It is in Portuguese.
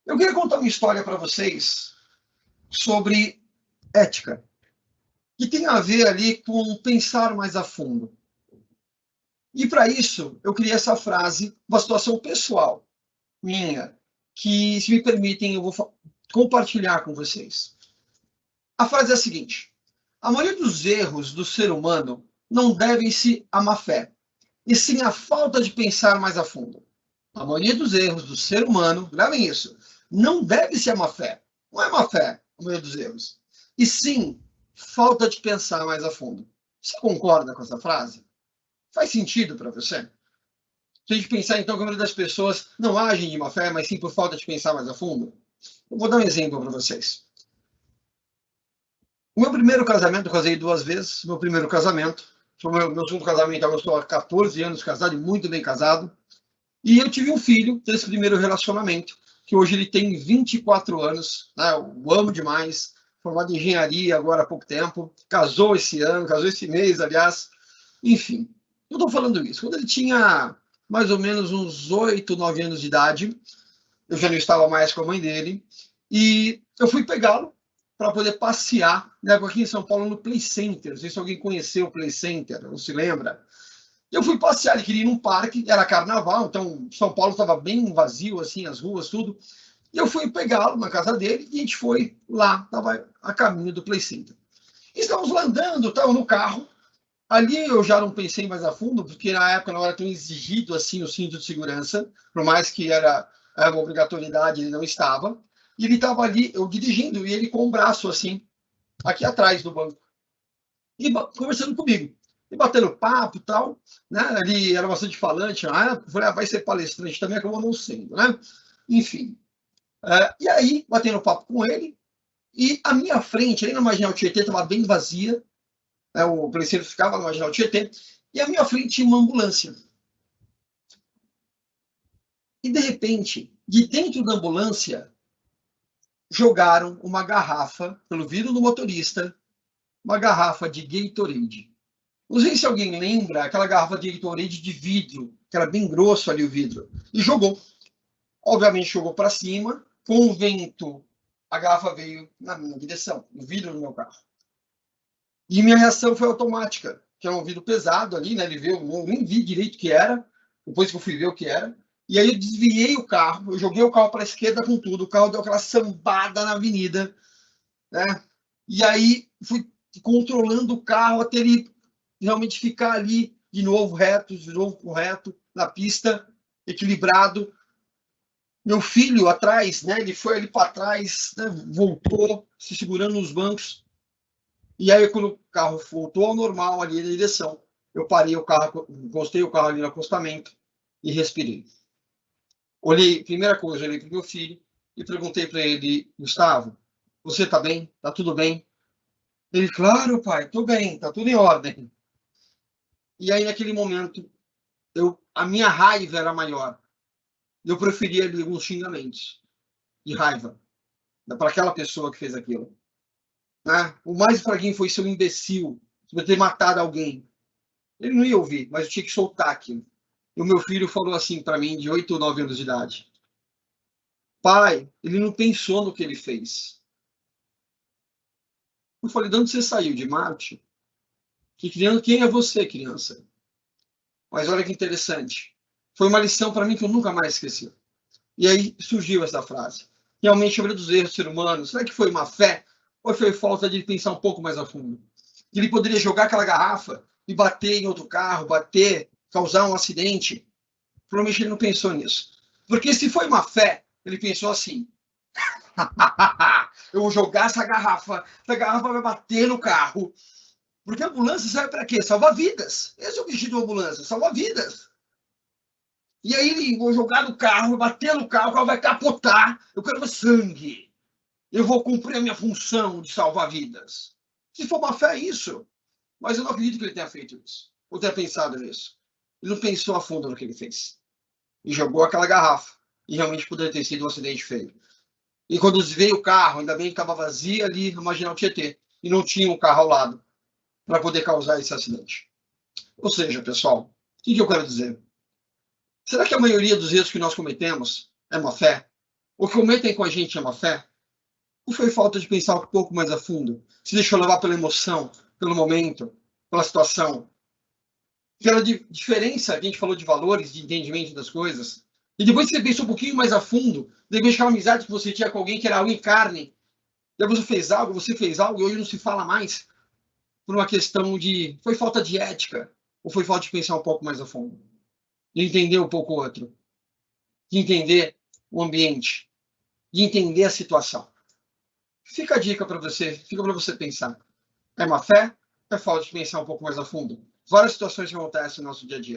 Eu queria contar uma história para vocês sobre ética, que tem a ver ali com pensar mais a fundo. E para isso, eu criei essa frase, uma situação pessoal minha, que, se me permitem, eu vou compartilhar com vocês. A frase é a seguinte: a maioria dos erros do ser humano não devem-se à má fé, e sim à falta de pensar mais a fundo. A maioria dos erros do ser humano, gravem isso, não deve-se à má fé. Não é má fé a maioria dos erros. E sim, falta de pensar mais a fundo. Você concorda com essa frase? Faz sentido para você? Se a gente pensar, então, que a maioria das pessoas não agem de má fé, mas sim por falta de pensar mais a fundo. Eu vou dar um exemplo para vocês. O meu primeiro casamento, eu casei 2 vezes. Meu primeiro casamento. Foi meu segundo casamento, eu estou há 14 anos casado e muito bem casado. E eu tive um filho desse primeiro relacionamento, que hoje ele tem 24 anos, né? Eu amo demais, formado em engenharia agora há pouco tempo, casou esse ano, casou esse mês, aliás. Enfim, eu estou falando isso. Quando ele tinha mais ou menos uns 8, 9 anos de idade, eu já não estava mais com a mãe dele, e eu fui pegá-lo para poder passear, né, aqui em São Paulo, no Play Center. Não sei se alguém conheceu o Play Center, não se lembra? Eu fui passear, ele queria ir num parque, era carnaval, então São Paulo estava bem vazio, assim, as ruas, tudo. E eu fui pegá-lo na casa dele e a gente foi lá, estava a caminho do Play Center. Estávamos lá andando, estava no carro. Ali eu já não pensei mais a fundo, porque na época não era tão exigido assim o cinto de segurança, por mais que era uma obrigatoriedade, ele não estava. E ele estava ali, eu dirigindo, e ele com o braço assim, aqui atrás do banco, e conversando comigo. E batendo papo e tal, né? Ele era bastante falante, falei, vai ser palestrante também, acabou não sendo, né? Enfim. E aí, batendo papo com ele, e à minha frente, ali na Marginal Tietê, estava bem vazia, né? O policial ficava na Marginal Tietê, e à minha frente tinha uma ambulância. E, de repente, de dentro da ambulância, jogaram uma garrafa pelo vidro do motorista, uma garrafa de Gatorade. Não sei se alguém lembra aquela garrafa de Gatorade de vidro, que era bem grosso ali o vidro, e jogou. Obviamente jogou para cima, com o vento, a garrafa veio na minha direção, no vidro do meu carro. E minha reação foi automática, que era um vidro pesado ali, né? Ele veio, eu nem vi direito o que era, depois que eu fui ver o que era. E aí eu desviei o carro, eu joguei o carro para a esquerda com tudo, o carro deu aquela sambada na avenida, né? E aí fui controlando o carro até ele realmente ficar ali de novo reto, de novo correto, na pista, equilibrado. Meu filho atrás, né? Ele foi ali para trás, né, voltou, se segurando nos bancos. E aí, quando o carro voltou ao normal ali na direção, eu parei o carro, encostei o carro ali no acostamento e respirei. Olhei, primeira coisa, olhei para o meu filho e perguntei para ele, Gustavo, você está bem? Está tudo bem? Ele, claro, pai, estou bem, está tudo em ordem. E aí, naquele momento, a minha raiva era maior. Eu preferia ali alguns xingamentos de raiva para aquela pessoa que fez aquilo. Né? O mais fraquinho foi ser um imbecil, ter matado alguém. Ele não ia ouvir, mas eu tinha que soltar aquilo. E o meu filho falou assim para mim, de 8 ou 9 anos de idade: pai, ele não pensou no que ele fez. Eu falei, de onde você saiu? De Marte? Quem é você, criança? Mas olha que interessante. Foi uma lição para mim que eu nunca mais esqueci. E aí surgiu essa frase. Realmente, a maioria dos erros do ser humano, será que foi má fé? Ou foi falta de pensar um pouco mais a fundo? Ele poderia jogar aquela garrafa e bater em outro carro, causar um acidente. Provavelmente ele não pensou nisso. Porque se foi má fé, ele pensou assim: eu vou jogar essa garrafa vai bater no carro. Porque a ambulância serve para quê? Salvar vidas. Esse é o objetivo da ambulância, salvar vidas. E aí ele vou jogar no carro, bater no carro, o carro vai capotar. Eu quero ver sangue. Eu vou cumprir a minha função de salvar vidas. Se for má fé, é isso. Mas eu não acredito que ele tenha feito isso. Ou tenha pensado nisso. Ele não pensou a fundo no que ele fez. E jogou aquela garrafa. E realmente poderia ter sido um acidente feio. E quando veio o carro, ainda bem que estava vazia ali na Marginal Tietê. E não tinha um carro ao lado para poder causar esse acidente. Ou seja, pessoal, o que eu quero dizer? Será que a maioria dos erros que nós cometemos é má fé? O que cometem com a gente é má fé? Ou foi falta de pensar um pouco mais a fundo? Se deixou levar pela emoção, pelo momento, pela situação? Pela diferença que a gente falou de valores, de entendimento das coisas? E depois que você pensou um pouquinho mais a fundo, depois daquela amizade que você tinha com alguém que era algo em carne, depois você fez algo e hoje não se fala mais por uma questão de foi falta de ética ou foi falta de pensar um pouco mais a fundo? De entender um pouco o outro, de entender o ambiente, de entender a situação. Fica a dica para você, fica para você pensar. É má fé? É falta de pensar um pouco mais a fundo? Várias situações que acontecem no nosso dia a dia.